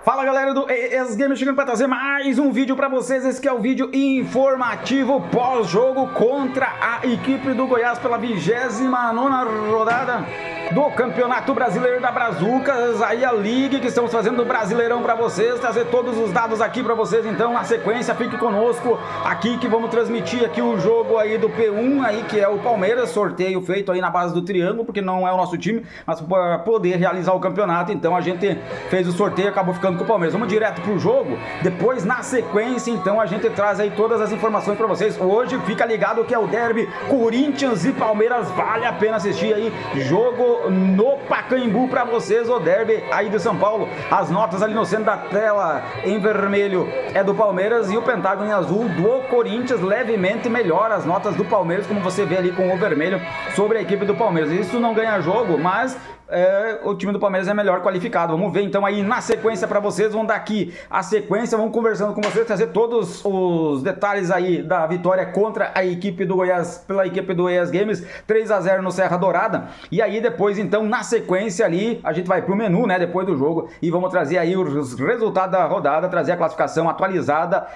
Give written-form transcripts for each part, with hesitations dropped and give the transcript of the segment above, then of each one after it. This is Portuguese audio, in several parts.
Fala galera do ES Games, chegando para trazer mais um vídeo para vocês. Esse que é o vídeo informativo pós-jogo contra a equipe do Goiás pela 29ª rodada do Campeonato Brasileiro da Brazucas. Aí a Liga que estamos fazendo do Brasileirão para vocês, trazer todos os dados aqui para vocês. Então na sequência fique conosco aqui que vamos transmitir aqui o jogo aí do P1 aí, que é o Palmeiras, sorteio feito aí na base do triângulo, porque não é o nosso time, mas para poder realizar o campeonato, então a gente fez o sorteio e acabou ficando com o Palmeiras. Vamos direto pro jogo, depois na sequência então a gente traz aí todas as informações para vocês. Hoje fica ligado que é o derby Corinthians e Palmeiras, vale a pena assistir aí, jogo no Pacaembu para vocês, o derby aí de São Paulo. As notas ali no centro da tela em vermelho é do Palmeiras e o pentágono em azul do Corinthians, levemente melhor as notas do Palmeiras, como você vê ali com o vermelho sobre a equipe do Palmeiras. Isso não ganha jogo, mas o time do Palmeiras é melhor qualificado. Vamos ver então aí na sequência para vocês. Vamos dar aqui a sequência, vamos conversando com vocês, trazer todos os detalhes aí da vitória contra a equipe do Goiás pela equipe do ES Games, 3-0 no Serra Dourada. E aí depois então na sequência ali a gente vai pro menu, né, depois do jogo, e vamos trazer aí os resultados da rodada, trazer a classificação atualizada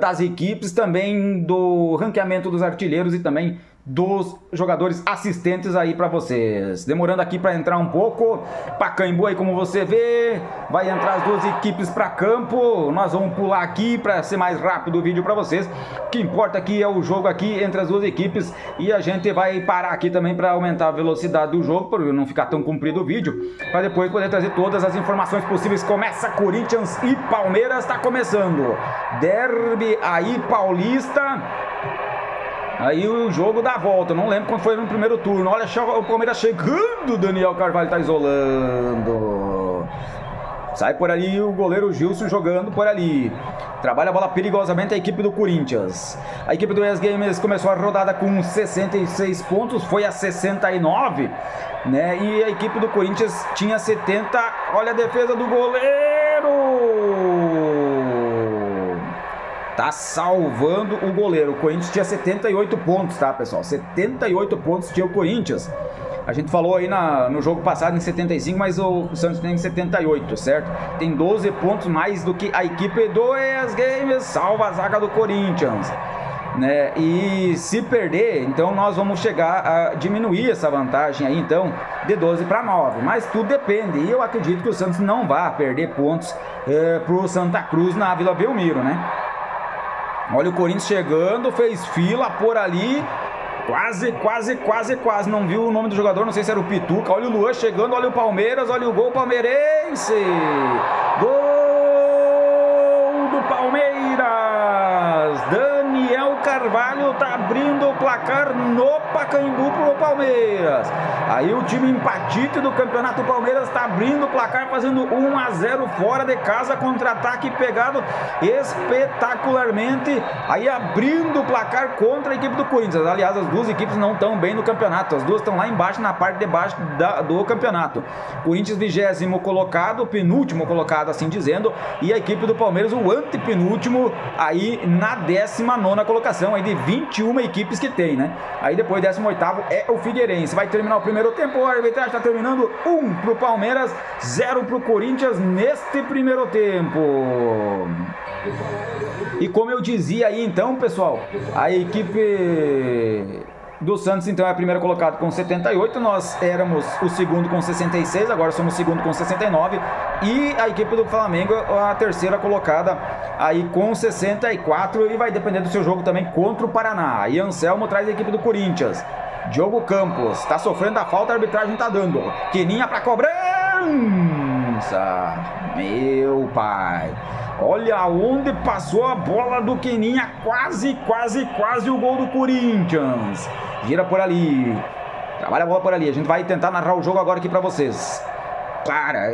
das equipes, também do ranqueamento dos artilheiros e também dos jogadores assistentes aí para vocês. Demorando aqui para entrar um pouco, Pacaembu aí como você vê, vai entrar as duas equipes para campo. Nós vamos pular aqui para ser mais rápido o vídeo para vocês. O que importa aqui é o jogo aqui entre as duas equipes, e a gente vai parar aqui também para aumentar a velocidade do jogo, para não ficar tão comprido o vídeo, para depois poder trazer todas as informações possíveis. Começa Corinthians e Palmeiras, está começando derby aí paulista. Aí o jogo dá volta, não lembro quando foi no primeiro turno. Olha o Palmeiras chegando, o Daniel Carvalho tá isolando. Sai por ali o goleiro Gilson jogando por ali. Trabalha a bola perigosamente a equipe do Corinthians. A equipe do ES Games começou a rodada com 66 pontos, foi a 69, né? E a equipe do Corinthians tinha 70. Olha a defesa do goleiro. Tá salvando o goleiro. O Corinthians tinha 78 pontos, tá, pessoal? 78 pontos tinha o Corinthians. A gente falou aí no jogo passado em 75, mas o Santos tem 78, certo? Tem 12 pontos mais do que a equipe do ES Games. Salva a zaga do Corinthians, né? E se perder, então nós vamos chegar a diminuir essa vantagem aí, então, de 12 para 9. Mas tudo depende. E eu acredito que o Santos não vai perder pontos pro Santa Cruz na Vila Belmiro, né? Olha o Corinthians chegando, fez fila por ali, quase, não viu o nome do jogador, não sei se era o Pituca. Olha o Luan chegando, olha o Palmeiras, olha o gol palmeirense, gol do Palmeiras, Daniel Carvalho tá abrindo o placar no Pacaembu pro Palmeiras. Aí o time empatite do campeonato, Palmeiras tá abrindo o placar, fazendo 1-0 fora de casa, contra-ataque pegado espetacularmente, aí abrindo o placar contra a equipe do Corinthians. Aliás, as duas equipes não estão bem no campeonato, as duas estão lá embaixo, na parte de baixo do campeonato. Corinthians 20º colocado, penúltimo colocado assim dizendo, e a equipe do Palmeiras o antepenúltimo aí na 19ª colocação aí de 21 equipes que tem, né? Aí depois 18º é o Figueirense. Vai terminar o primeiro tempo, a arbitragem está terminando 1 pro Palmeiras, 0 pro Corinthians neste primeiro tempo. E como eu dizia aí então, pessoal, a equipe do Santos então é a primeira colocada com 78, nós éramos o segundo com 66, agora somos o segundo com 69, e a equipe do Flamengo a terceira colocada aí com 64, e vai depender do seu jogo também contra o Paraná. E Anselmo traz a equipe do Corinthians. Diogo Campos tá sofrendo a falta, a arbitragem tá dando. Queninha pra cobrança. Meu pai. Olha onde passou a bola do Queninha. Quase o gol do Corinthians. Gira por ali. Trabalha a bola por ali. A gente vai tentar narrar o jogo agora aqui pra vocês. Cara,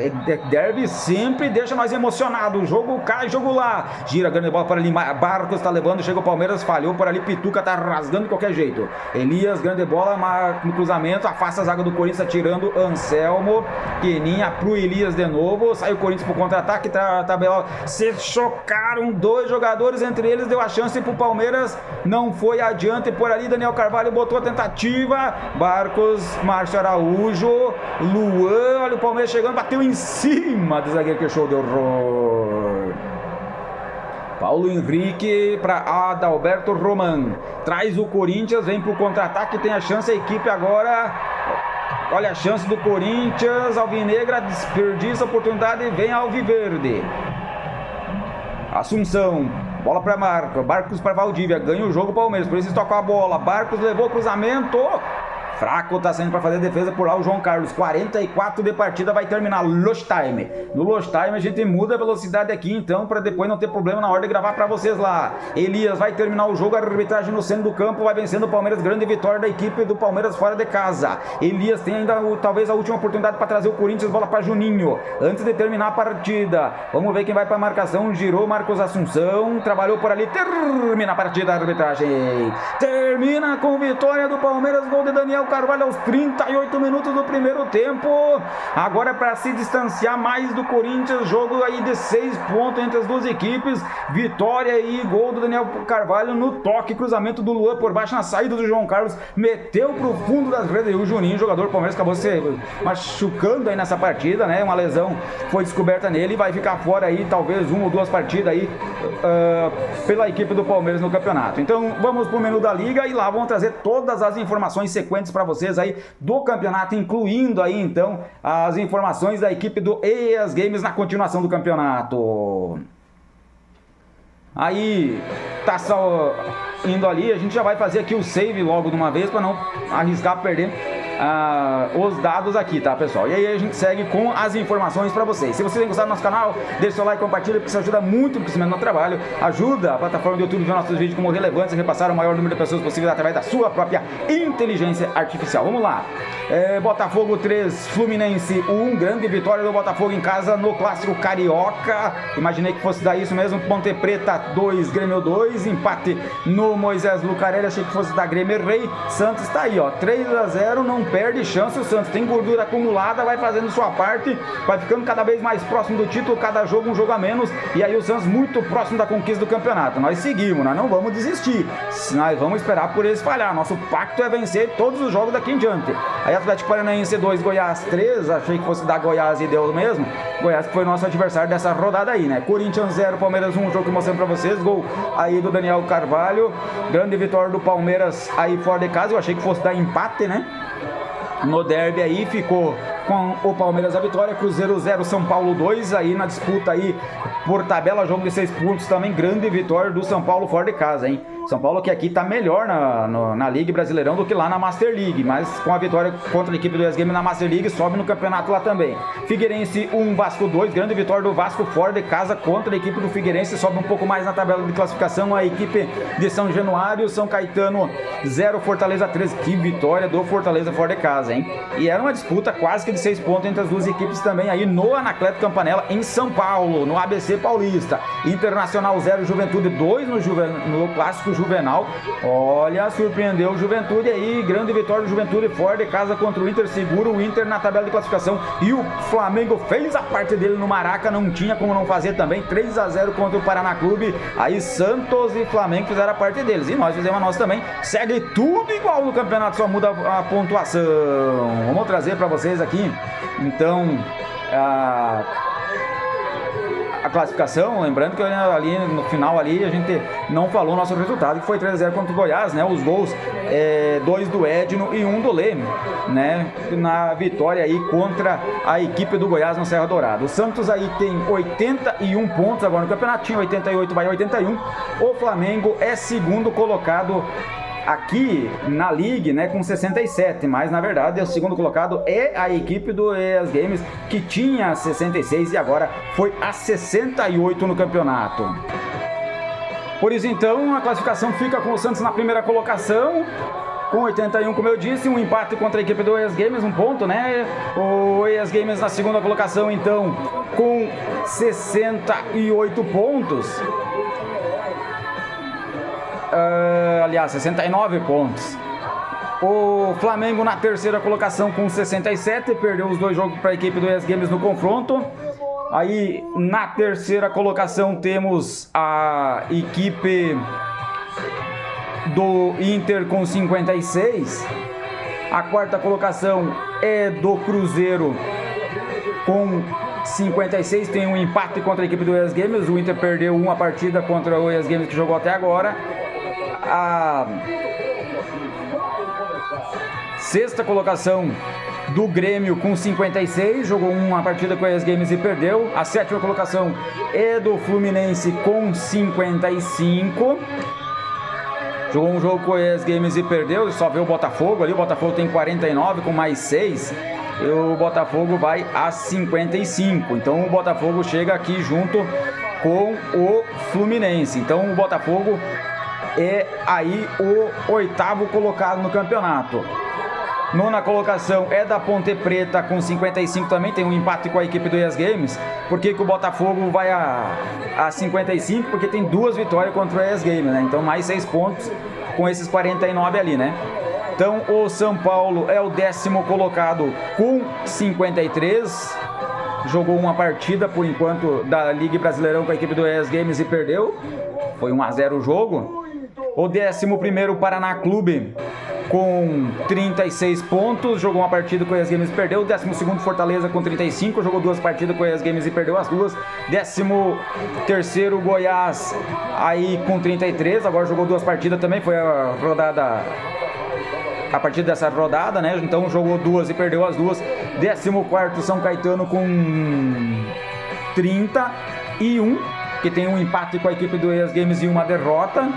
derby sempre deixa mais emocionado. Jogo cai, jogo lá. Gira, grande bola por ali. Barcos tá levando, chega o Palmeiras, falhou por ali. Pituca tá rasgando de qualquer jeito. Elias, grande bola no cruzamento. Afasta a zaga do Corinthians, atirando Anselmo. Queninha pro Elias de novo. Sai o Corinthians pro contra-ataque. Tabela. Se chocaram dois jogadores, entre eles deu a chance pro Palmeiras. Não foi adiante por ali. Daniel Carvalho botou a tentativa. Barcos, Márcio Araújo, Luan. Olha o Palmeiras chegando. chegando, bateu em cima do zagueiro, que show de horror. Paulo Henrique para Adalberto Roman. Traz o Corinthians, vem pro contra-ataque, tem a chance a equipe agora. Olha a chance do Corinthians, Alvinegra desperdiça a oportunidade e vem Alviverde. Assunção, bola para Barcos para Valdívia, ganha o jogo Palmeiras, por isso tocou a bola, Barcos levou o cruzamento. Fraco tá saindo para fazer a defesa por lá o João Carlos. 44 de partida, vai terminar Lost Time. No Lost Time a gente muda a velocidade aqui então, para depois não ter problema na hora de gravar para vocês lá. Elias vai terminar o jogo, a arbitragem no centro do campo, vai vencendo o Palmeiras, grande vitória da equipe do Palmeiras fora de casa. Elias tem ainda talvez a última oportunidade para trazer o Corinthians, bola para Juninho, antes de terminar a partida. Vamos ver quem vai para a marcação, girou Marcos Assunção, trabalhou por ali, termina a partida, a arbitragem. Termina com vitória do Palmeiras, gol de Daniel Carvalho aos 38 minutos do primeiro tempo. Agora é para se distanciar mais do Corinthians, jogo aí de 6 pontos entre as duas equipes. Vitória e gol do Daniel Carvalho no toque, cruzamento do Luan por baixo na saída do João Carlos, meteu pro fundo das redes e o Juninho, jogador do Palmeiras, acabou se machucando aí nessa partida, né? Uma lesão foi descoberta nele e vai ficar fora aí talvez 1 ou 2 partidas aí pela equipe do Palmeiras no campeonato. Então vamos pro menu da liga e lá vamos trazer todas as informações sequentes para vocês aí do campeonato, incluindo aí então as informações da equipe do EAS Games na continuação do campeonato. Aí tá só indo ali, a gente já vai fazer aqui o save logo de uma vez para não arriscar perder os dados aqui, tá, pessoal? E aí a gente segue com as informações para vocês. Se vocês têm gostado do nosso canal, deixe seu like, compartilha, porque isso ajuda muito no crescimento do trabalho, ajuda a plataforma do YouTube a ver nossos vídeos como relevantes e repassar o maior número de pessoas possível através da sua própria inteligência artificial. Vamos lá. Botafogo 3, Fluminense 1, grande vitória do Botafogo em casa no clássico carioca. Imaginei que fosse dar isso mesmo. Ponte Preta 2, Grêmio 2, empate no Moisés Lucarelli, achei que fosse da Grêmio, errei. Santos tá aí, ó, 3-0, não perde chance. O Santos tem gordura acumulada, vai fazendo sua parte, vai ficando cada vez mais próximo do título, cada jogo um jogo a menos, e aí o Santos muito próximo da conquista do campeonato. Nós seguimos, nós não vamos desistir, nós vamos esperar por eles falhar. Nosso pacto é vencer todos os jogos daqui em diante. Aí Atlético Paranaense 2, Goiás 3, achei que fosse da Goiás e deu mesmo. Goiás que foi nosso adversário dessa rodada aí, né? Corinthians 0, Palmeiras 1, jogo que mostrando pra vocês, gol aí do Daniel Carvalho, grande vitória do Palmeiras aí fora de casa. Eu achei que fosse dar empate, né? No derby aí ficou com o Palmeiras a vitória. Cruzeiro 0, São Paulo 2, aí na disputa aí por tabela, jogo de 6 pontos também, grande vitória do São Paulo fora de casa, hein? São Paulo que aqui tá melhor na Liga Brasileirão do que lá na Master League, mas com a vitória contra a equipe do EAS Games na Master League, sobe no campeonato lá também. Figueirense 1, Vasco 2, grande vitória do Vasco fora de casa contra a equipe do Figueirense, sobe um pouco mais na tabela de classificação a equipe de São Januário. São Caetano 0, Fortaleza 3, que vitória do Fortaleza fora de casa, hein? E era uma disputa quase que de 6 pontos entre as duas equipes também aí no Anacleto Campanella em São Paulo, no ABC Paulista. Internacional 0, Juventude 2 no clássico Juvenal. Olha, surpreendeu o Juventude aí, grande vitória do Juventude fora de casa contra o Inter, segura o Inter na tabela de classificação, e o Flamengo fez a parte dele no Maraca, não tinha como não fazer também, 3-0 contra o Paraná Clube. Aí Santos e Flamengo fizeram a parte deles, e nós fizemos a nossa também, segue tudo igual no campeonato, só muda a pontuação. Vamos trazer para vocês aqui, então, a classificação, lembrando que ali no final ali a gente não falou o nosso resultado, que foi 3-0 contra o Goiás, né? Os gols, 2 do Edno e 1 do Leme, né? Na vitória aí contra a equipe do Goiás no Serra Dourada. O Santos aí tem 81 pontos agora no campeonato, tinha 88, vai 81. O Flamengo é segundo colocado aqui na Liga, né, com 67, mas na verdade o segundo colocado é a equipe do EAS Games, que tinha 66 e agora foi a 68 no campeonato. Por isso então a classificação fica com o Santos na primeira colocação com 81, como eu disse, um empate contra a equipe do EAS Games, 1 ponto, né? O EAS Games na segunda colocação então com 68 pontos. Aliás, 69 pontos. O Flamengo na terceira colocação com 67, perdeu os 2 jogos para a equipe do EAS Games no confronto. Aí na terceira colocação temos a equipe do Inter com 56. A quarta colocação é do Cruzeiro com 56, tem um empate contra a equipe do Goiás Games. O Inter perdeu uma partida contra o Goiás Games que jogou até agora. A sexta colocação do Grêmio com 56, jogou uma partida com o Goiás Games e perdeu. A sétima colocação é do Fluminense com 55. Jogou um jogo com o Goiás Games e perdeu, só vê o Botafogo ali. O Botafogo tem 49 com mais 6. E o Botafogo vai a 55. Então o Botafogo chega aqui junto com o Fluminense. Então o Botafogo é aí o oitavo colocado no campeonato. Nona colocação é da Ponte Preta com 55 também, tem um empate com a equipe do Goiás Games. Por que o Botafogo vai a 55? Porque tem 2 vitórias contra o Goiás Games, né? Então mais 6 pontos com esses 49 ali, né? Então o São Paulo é o 10º colocado com 53. Jogou uma partida por enquanto da Liga Brasileirão com a equipe do Goiás Games e perdeu. Foi 1-0 o jogo. O 11º Paraná Clube com 36 pontos, jogou uma partida com o Goiás Games e perdeu. O 12º Fortaleza com 35, jogou 2 partidas com o Goiás Games e perdeu as 2. 13º Goiás aí com 33, agora jogou 2 partidas também, foi a rodada, a partir dessa rodada, né? Então jogou 2 e perdeu as 2. 14º São Caetano com 31, que tem um empate com a equipe do Goiás Games e uma derrota.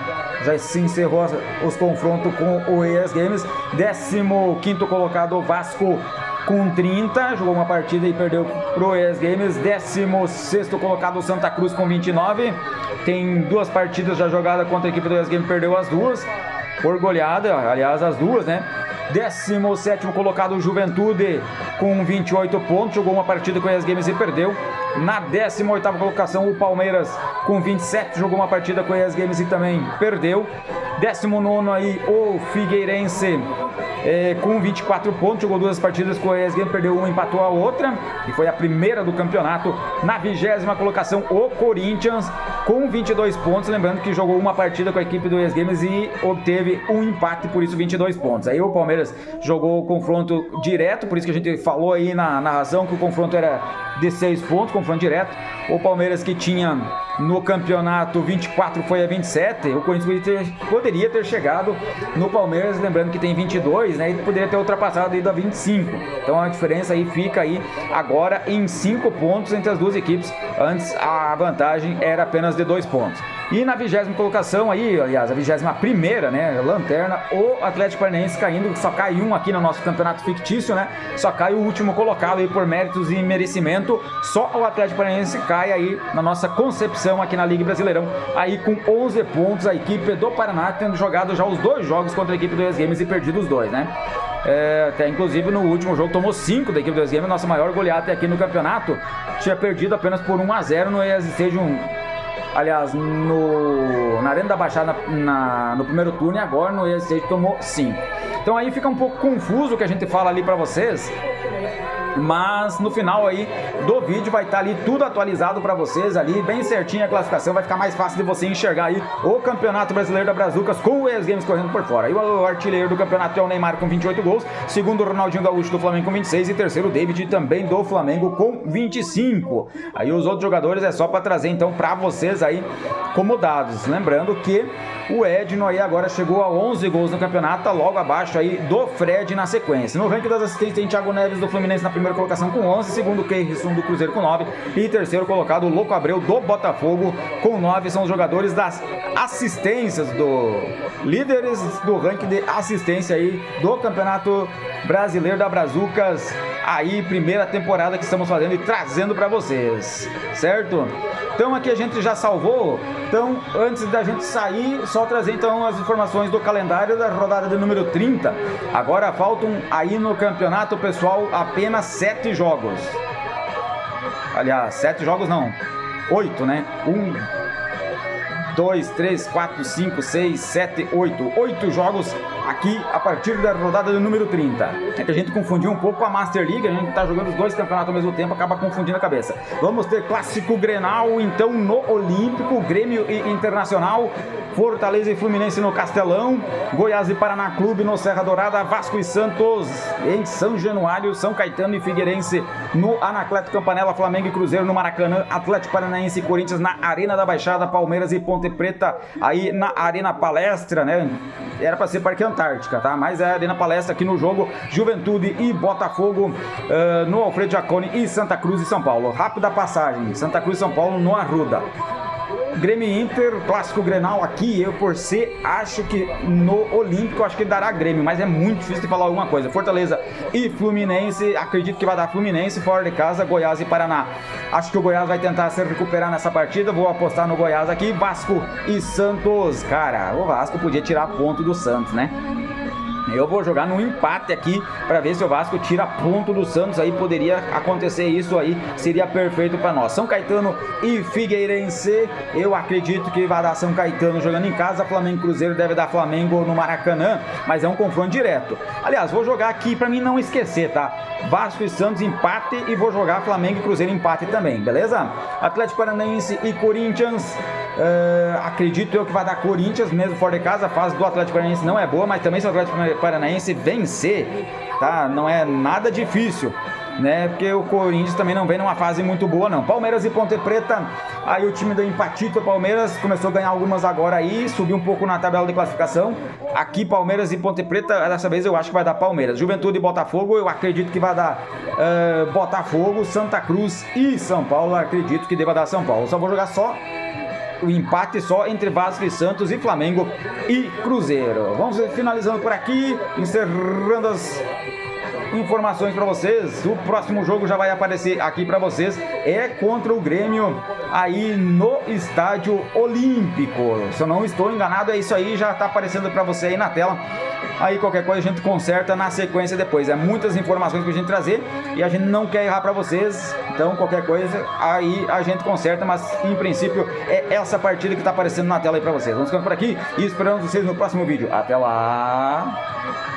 Já se encerrou os confrontos com o Goiás Games. 15º colocado, Vasco com 30, jogou uma partida e perdeu pro Goiás Games. 16º colocado, Santa Cruz com 29, tem 2 partidas já jogadas contra a equipe do Goiás Games, perdeu as 2 por goleada, aliás as 2, né? 17º colocado, Juventude com 28 pontos, jogou uma partida com o Goiás Games e perdeu. Na 18ª colocação, o Palmeiras com 27, jogou uma partida com o Goiás Games e também perdeu. 19º aí, o Figueirense com 24 pontos, jogou 2 partidas com o Goiás Games, perdeu uma, empatou a outra, e foi a primeira do campeonato. Na 20ª colocação, o Corinthians com 22 pontos, lembrando que jogou uma partida com a equipe do Goiás Games e obteve um empate, por isso 22 pontos. Aí o Palmeiras jogou o confronto direto, por isso que a gente falou aí na narração que o confronto era de 6 pontos, confronto direto. O Palmeiras, que tinha no campeonato 24, foi a 27. O Corinthians poderia ter chegado no Palmeiras, lembrando que tem 22, né? E poderia ter ultrapassado ido a 25. Então a diferença aí fica aí agora em 5 pontos entre as duas equipes. Antes a vantagem era apenas de 2 pontos. E na 20ª colocação aí, aliás, a 21ª, né, lanterna, o Atlético Paranaense caindo, só cai um aqui no nosso campeonato fictício, né, só cai o último colocado aí por méritos e merecimento, só o Atlético Paranaense cai aí na nossa concepção aqui na Liga Brasileirão, aí com 11 pontos, a equipe do Paraná tendo jogado já os 2 jogos contra a equipe do Goiás Games e perdido os 2, né. Até inclusive no último jogo tomou 5 da equipe do Goiás Games, nossa maior goleada até aqui no campeonato, tinha perdido apenas por 1-0 no Goiás Stadium. Aliás, na Arena da Baixada no primeiro turno, e agora no ESC tomou 5. Então aí fica um pouco confuso o que a gente fala ali pra vocês, mas no final aí do vídeo vai estar ali tudo atualizado para vocês ali, bem certinho a classificação, vai ficar mais fácil de você enxergar aí o Campeonato Brasileiro da Brazucas com o Goiás Games correndo por fora. Aí o artilheiro do campeonato é o Neymar com 28 gols, segundo o Ronaldinho Gaúcho do Flamengo com 26 e terceiro o David também do Flamengo com 25. Aí os outros jogadores é só para trazer então para vocês aí como dados, lembrando que o Edno aí agora chegou a 11 gols no campeonato, tá logo abaixo aí do Fred na sequência. No ranking das assistências tem Thiago Neves do Fluminense na primeira colocação com 11, segundo o Keirson do Cruzeiro com 9 e terceiro colocado o Louco Abreu do Botafogo com 9. São os jogadores das assistências líderes do ranking de assistência aí do Campeonato Brasileiro da Brazucas, aí primeira temporada que estamos fazendo e trazendo para vocês, certo? Então aqui a gente já salvou, então antes da gente sair, só trazer então as informações do calendário da rodada de número 30. Agora faltam aí no campeonato, pessoal, apenas 7 jogos. Aliás, 7 jogos não, 8, né? 1, 2, 3, 4, 5, 6, 7, 8. 8 jogos aqui a partir da rodada do número 30. É que a gente confundiu um pouco com a Master League, a gente tá jogando os 2 campeonatos ao mesmo tempo, acaba confundindo a cabeça. Vamos ter Clássico Grenal, então, no Olímpico, Grêmio e Internacional, Fortaleza e Fluminense no Castelão, Goiás e Paraná Clube no Serra Dourada, Vasco e Santos em São Januário, São Caetano e Figueirense no Anacleto Campanella, Flamengo e Cruzeiro no Maracanã, Atlético Paranaense e Corinthians na Arena da Baixada, Palmeiras e Ponte Preta aí na Arena Palestra, né? Era para ser Parque Antártica, tá? Mas é a Arena Palestra aqui no jogo, Juventude e Botafogo no Alfredo Jaconi e Santa Cruz e São Paulo. Rápida passagem, Santa Cruz e São Paulo no Arruda. Grêmio e Inter, clássico Grenal aqui, eu por ser, acho que no Olímpico, acho que dará Grêmio, mas é muito difícil de falar alguma coisa. Fortaleza e Fluminense, acredito que vai dar Fluminense, fora de casa, Goiás e Paraná. Acho que o Goiás vai tentar se recuperar nessa partida, vou apostar no Goiás aqui. Vasco e Santos, cara, o Vasco podia tirar ponto do Santos, né? Eu vou jogar no empate aqui para ver se o Vasco tira ponto do Santos. Aí poderia acontecer isso aí, seria perfeito para nós. São Caetano e Figueirense, eu acredito que vai dar São Caetano jogando em casa. Flamengo e Cruzeiro deve dar Flamengo no Maracanã, mas é um confronto direto. Aliás, vou jogar aqui para mim não esquecer, tá? Vasco e Santos empate e vou jogar Flamengo e Cruzeiro empate também, beleza? Atlético Paranaense e Corinthians, acredito eu que vai dar Corinthians mesmo fora de casa. A fase do Atlético Paranaense não é boa, mas também se o Atlético Paranaense vencer, tá? Não é nada difícil, né? Porque o Corinthians também não vem numa fase muito boa, não. Palmeiras e Ponte Preta, aí o time do empatito Palmeiras começou a ganhar algumas agora aí, subiu um pouco na tabela de classificação. Aqui Palmeiras e Ponte Preta, dessa vez eu acho que vai dar Palmeiras. Juventude e Botafogo, eu acredito que vai dar Botafogo. Santa Cruz e São Paulo, acredito que deva dar São Paulo. Só vou jogar só o empate só entre Vasco e Santos e Flamengo e Cruzeiro. Vamos finalizando por aqui, encerrando as informações para vocês. O próximo jogo já vai aparecer aqui para vocês, é contra o Grêmio aí no Estádio Olímpico. Se eu não estou enganado, é isso aí, já está aparecendo para você aí na tela. Aí qualquer coisa a gente conserta na sequência depois. É muitas informações que a gente trazer e a gente não quer errar para vocês. Então qualquer coisa aí a gente conserta, mas em princípio é essa partida que está aparecendo na tela aí para vocês. Vamos ficando por aqui e esperamos vocês no próximo vídeo. Até lá!